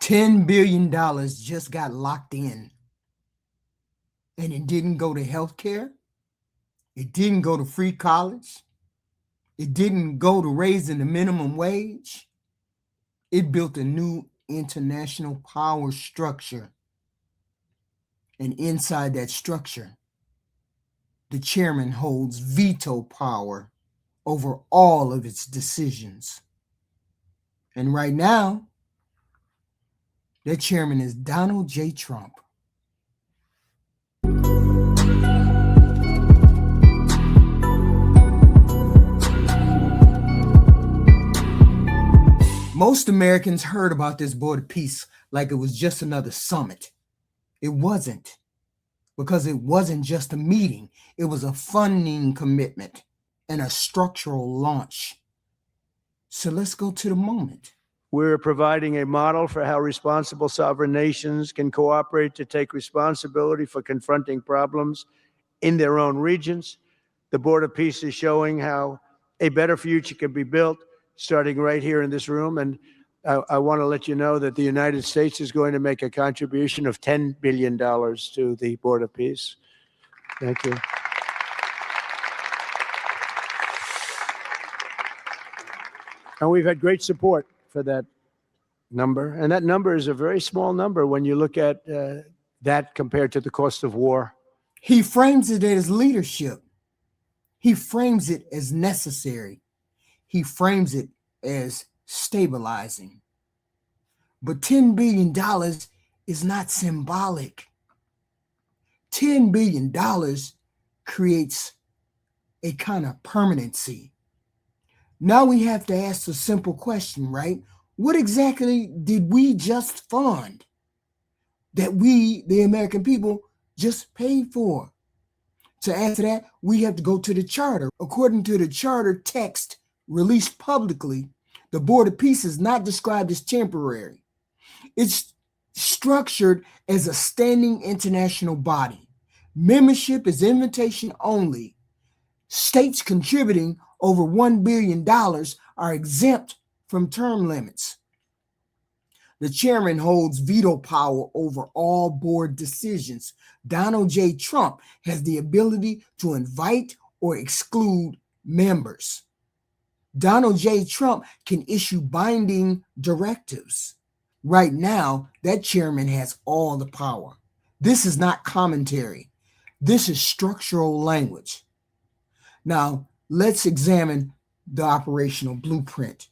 $10 billion just got locked in. And it didn't go to healthcare. It didn't go to free college. It didn't go to raising the minimum wage. It built a new international power structure. And inside that structure, the chairman holds veto power over all of its decisions. And right now, that chairman is Donald J. Trump. Most Americans heard about this Board of Peace like it was just another summit. It wasn't, because it wasn't just a meeting. It was a funding commitment and a structural launch. So let's go to the moment. We're providing a model for how responsible sovereign nations can cooperate to take responsibility for confronting problems in their own regions. The Board of Peace is showing how a better future can be built, starting right here in this room. And I want to let you know that the United States is going to make a contribution of $10 billion to the Board of Peace. Thank you. And we've had great support for that number. And that number is a very small number when you look at that compared to the cost of war. He frames it as leadership. He frames it as necessary. He frames it as stabilizing. But $10 billion is not symbolic. $10 billion creates a kind of permanency. Now we have to ask a simple question, right? What exactly did we just fund that we, the American people, just paid for? To answer that, we have to go to the charter. According to the charter text released publicly, the Board of Peace is not described as temporary. It's structured as a standing international body. Membership is invitation only. States contributing over $1 billion are exempt from term limits. The chairman holds veto power over all board decisions. Donald J. Trump has the ability to invite or exclude members. Donald J. Trump can issue binding directives. Right now, that chairman has all the power. This is not commentary. This is structural language. Now, let's examine the operational blueprint.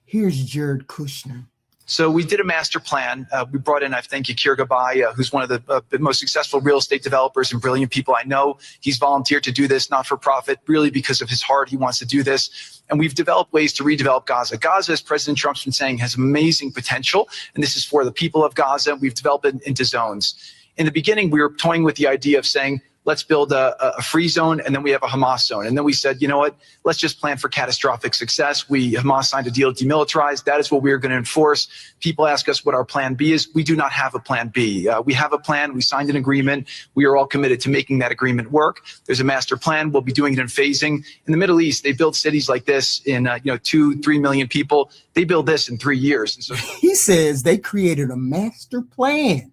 Here's Jared Kushner. So we did a master plan. We brought in, I think, Yakir Gabay, who's one of the most successful real estate developers and brilliant people I know. He's volunteered to do this, not for profit, really because of his heart. He wants to do this. And we've developed ways to redevelop Gaza. Gaza, as President Trump's been saying, has amazing potential. And this is for the people of Gaza. We've developed it into zones. In the beginning, we were toying with the idea of saying, let's build a free zone, and then we have a Hamas zone. And then we said, you know what, let's just plan for catastrophic success. Hamas signed a deal to demilitarize. That is what we're going to enforce. People ask us what our plan B is. We do not have a plan B. We have a plan. We signed an agreement. We are all committed to making that agreement work. There's a master plan. We'll be doing it in phasing. In the Middle East, they build cities like this in 2-3 million people. They build this in 3 years. And so he says they created a master plan.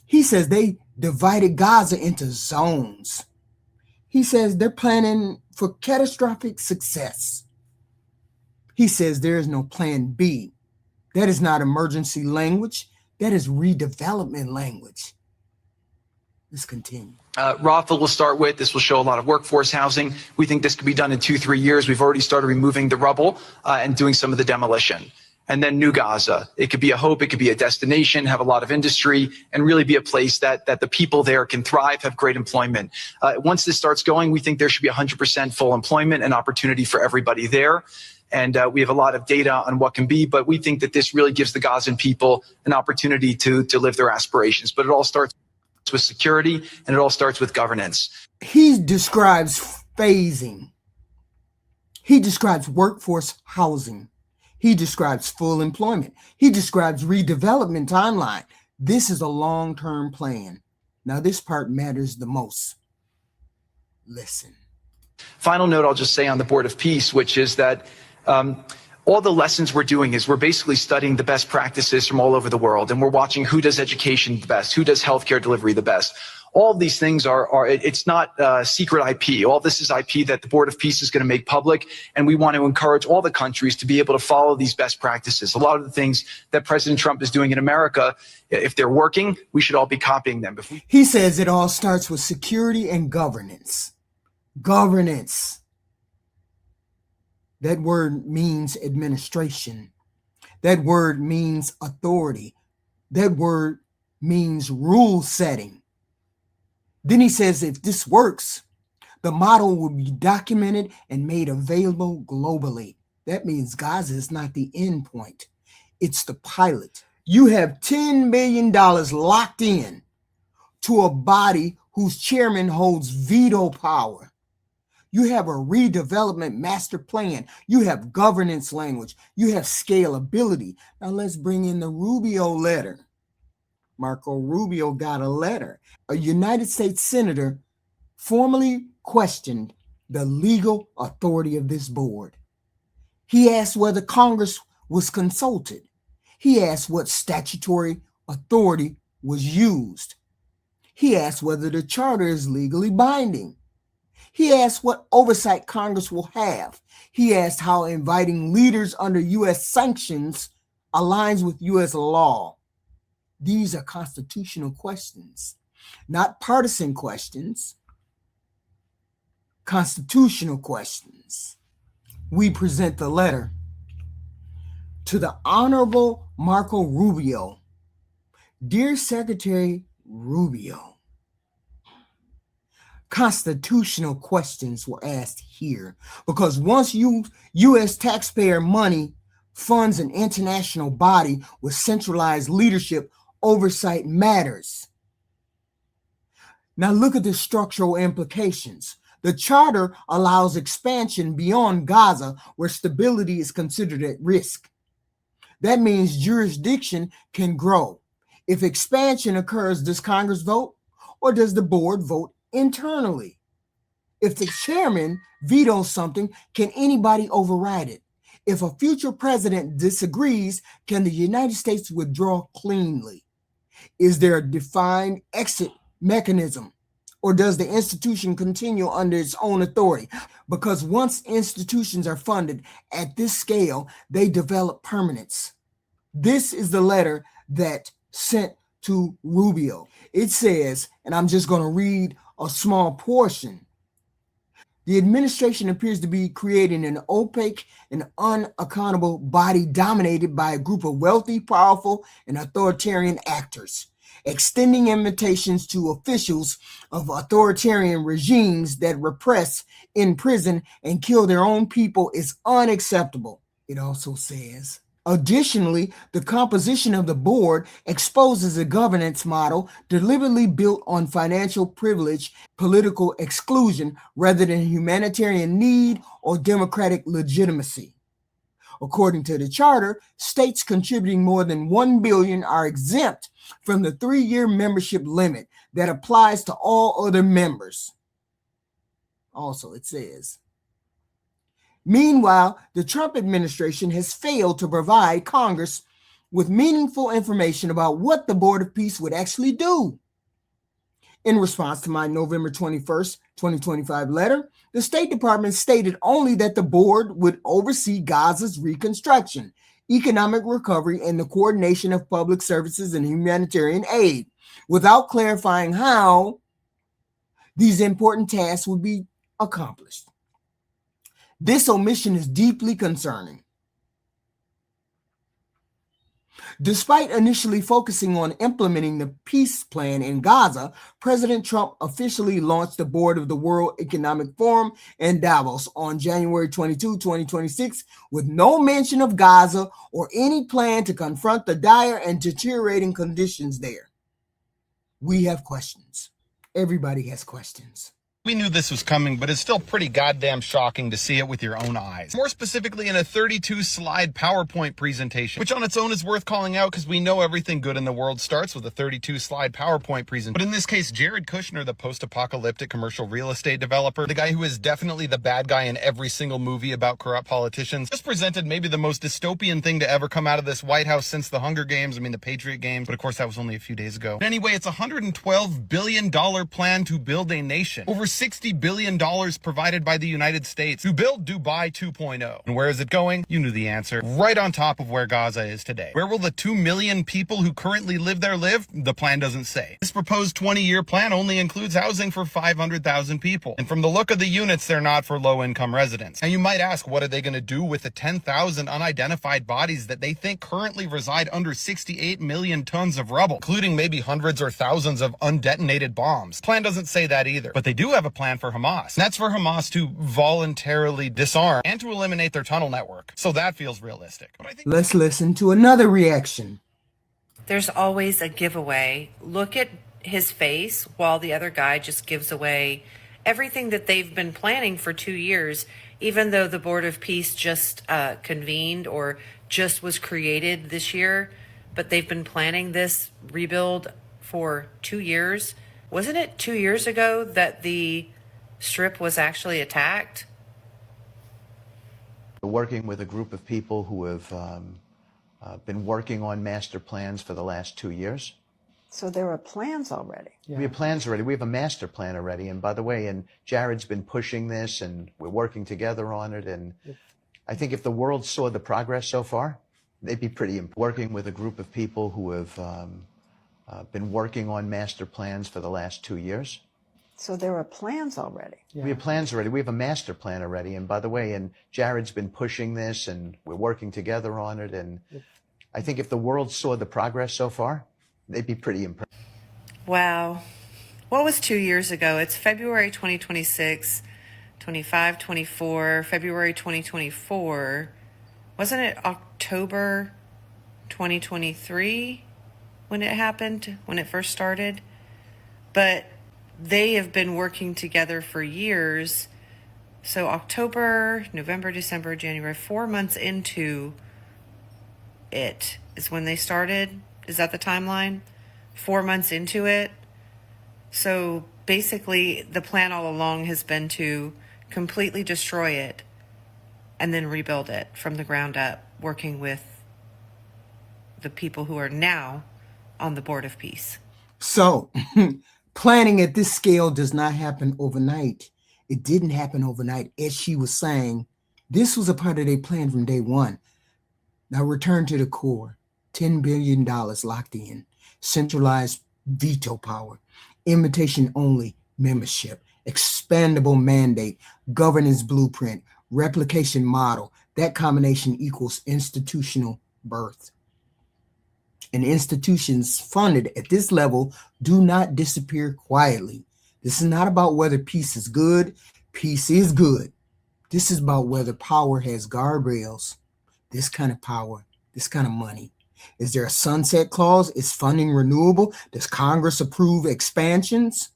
He says they divided Gaza into zones. He says they're planning for catastrophic success. He says there is no plan B. That is not emergency language. That is redevelopment language. Let's continue. Rafah will start with. This will show a lot of workforce housing. We think this could be done in 2-3 years. We've already started removing the rubble and doing some of the demolition. And then New Gaza. It could be a hope, it could be a destination, have a lot of industry, and really be a place that the people there can thrive, have great employment. Once this starts going, we think there should be 100% full employment and opportunity for everybody there. And we have a lot of data on what can be, but we think that this really gives the Gazan people an opportunity to live their aspirations. But it all starts with security, and it all starts with governance. He describes phasing. He describes workforce housing. He describes full employment. He describes redevelopment timeline. This is a long-term plan. Now, this part matters the most. Listen. Final note I'll just say on the Board of Peace, which is that all the lessons we're doing is we're basically studying the best practices from all over the world, and we're watching who does education the best, who does healthcare delivery the best. All of these things it's not secret IP. All this is IP that the Board of Peace is going to make public, and we want to encourage all the countries to be able to follow these best practices. A lot of the things that President Trump is doing in America, if they're working, we should all be copying them. He says it all starts with security and governance. Governance. That word means administration. That word means authority. That word means rule setting. Then he says if this works, the model will be documented and made available globally. That means Gaza is not the end point. It's the pilot. You have $10 million locked in to a body whose chairman holds veto power. You have a redevelopment master plan. You have governance language. You have scalability. Now let's bring in the Rubio letter. Marco Rubio got a letter. A United States senator formally questioned the legal authority of this board. He asked whether Congress was consulted. He asked what statutory authority was used. He asked whether the charter is legally binding. He asked what oversight Congress will have. He asked how inviting leaders under U.S. sanctions aligns with U.S. law. These are constitutional questions, not partisan questions, constitutional questions. We present the letter to the Honorable Marco Rubio. Dear Secretary Rubio, constitutional questions were asked here because once U.S. taxpayer money funds an international body with centralized leadership, oversight matters. Now look at the structural implications. The charter allows expansion beyond Gaza where stability is considered at risk. That means jurisdiction can grow. If expansion occurs, does Congress vote or does the board vote internally? If the chairman vetoes something, can anybody override it? If a future president disagrees, can the United States withdraw cleanly? Is there a defined exit mechanism, or does the institution continue under its own authority? Because once institutions are funded at this scale, they develop permanence. This is the letter that sent to Rubio. It says, and I'm just going to read a small portion. The administration appears to be creating an opaque and unaccountable body dominated by a group of wealthy, powerful, and authoritarian actors. Extending invitations to officials of authoritarian regimes that repress, imprison, and kill their own people is unacceptable. It also says, additionally, the composition of the board exposes a governance model deliberately built on financial privilege, political exclusion, rather than humanitarian need or democratic legitimacy. According to the charter, states contributing more than $1 billion are exempt from the 3-year membership limit that applies to all other members. Also, it says, meanwhile, the Trump administration has failed to provide Congress with meaningful information about what the Board of Peace would actually do. In response to my November 21st, 2025 letter, the State Department stated only that the board would oversee Gaza's reconstruction, economic recovery, and the coordination of public services and humanitarian aid, without clarifying how these important tasks would be accomplished. This omission is deeply concerning. Despite initially focusing on implementing the peace plan in Gaza, President Trump officially launched the board of the World Economic Forum in Davos on January 22, 2026, with no mention of Gaza or any plan to confront the dire and deteriorating conditions there. We have questions. Everybody has questions. We knew this was coming, but it's still pretty goddamn shocking to see it with your own eyes. More specifically in a 32-slide PowerPoint presentation, which on its own is worth calling out because we know everything good in the world starts with a 32-slide PowerPoint presentation. But in this case, Jared Kushner, the post-apocalyptic commercial real estate developer, the guy who is definitely the bad guy in every single movie about corrupt politicians, just presented maybe the most dystopian thing to ever come out of this White House since the Hunger Games. I mean, the Patriot Games, but of course that was only a few days ago. But anyway, it's a $112 billion plan to build a nation. Over $60 billion provided by the United States to build Dubai 2.0. And where is it going? You knew the answer. Right on top of where Gaza is today. Where will the 2 million people who currently live there live? The plan doesn't say. This proposed 20-year plan only includes housing for 500,000 people. And from the look of the units, they're not for low-income residents. Now you might ask, what are they going to do with the 10,000 unidentified bodies that they think currently reside under 68 million tons of rubble, including maybe hundreds or thousands of undetonated bombs? Plan doesn't say that either. But they do have a plan for Hamas. And that's for Hamas to voluntarily disarm and to eliminate their tunnel network. So that feels realistic. But I think Let's listen to another reaction. There's always a giveaway. Look at his face while the other guy just gives away everything that they've been planning for 2 years, even though the Board of Peace just convened or just was created this year. But they've been planning this rebuild for 2 years. Wasn't it 2 years ago that the Strip was actually attacked? Working with a group of people who have been working on master plans for the last 2 years. So there are plans already. We have plans already. We have a master plan already. And by the way, and Jared's been pushing this, and we're working together on it. And I think if the world saw the progress so far, they'd be pretty impressed. Working with a group of people who have been working on master plans for the last 2 years. So there are plans already. We have plans already. We have a master plan already. And by the way, and Jared's been pushing this, and we're working together on it. And I think if the world saw the progress so far, they'd be pretty impressed. Wow. What was 2 years ago? It's February 2026, 25, 24, February 2024. Wasn't it October 2023 when it happened, when it first started? But they have been working together for years. So October, November, December, January, 4 months into it is when they started. Is that the timeline? 4 months into it. So basically the plan all along has been to completely destroy it and then rebuild it from the ground up, working with the people who are now on the Board of Peace. So planning at this scale does not happen overnight. It didn't happen overnight. As she was saying, this was a part of their plan from day one. Now return to the core. $10 billion locked in, centralized veto power, invitation only membership, expandable mandate, governance blueprint, replication model. That combination equals institutional birth. And institutions funded at this level do not disappear quietly. This is not about whether peace is good. Peace is good. This is about whether power has guardrails. This kind of power, this kind of money. Is there a sunset clause? Is funding renewable? Does Congress approve expansions?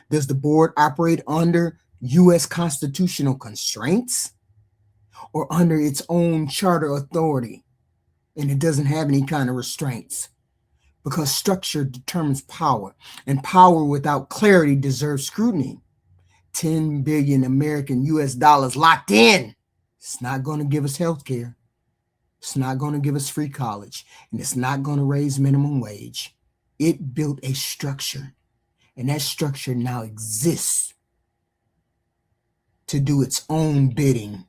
Does the board operate under U.S. constitutional constraints or under its own charter authority? And it doesn't have any kind of restraints, because structure determines power, and power without clarity deserves scrutiny. 10 billion American US dollars locked in. It's not going to give us health care. It's not going to give us free college, and it's not going to raise minimum wage. It built a structure, and that structure now exists to do its own bidding.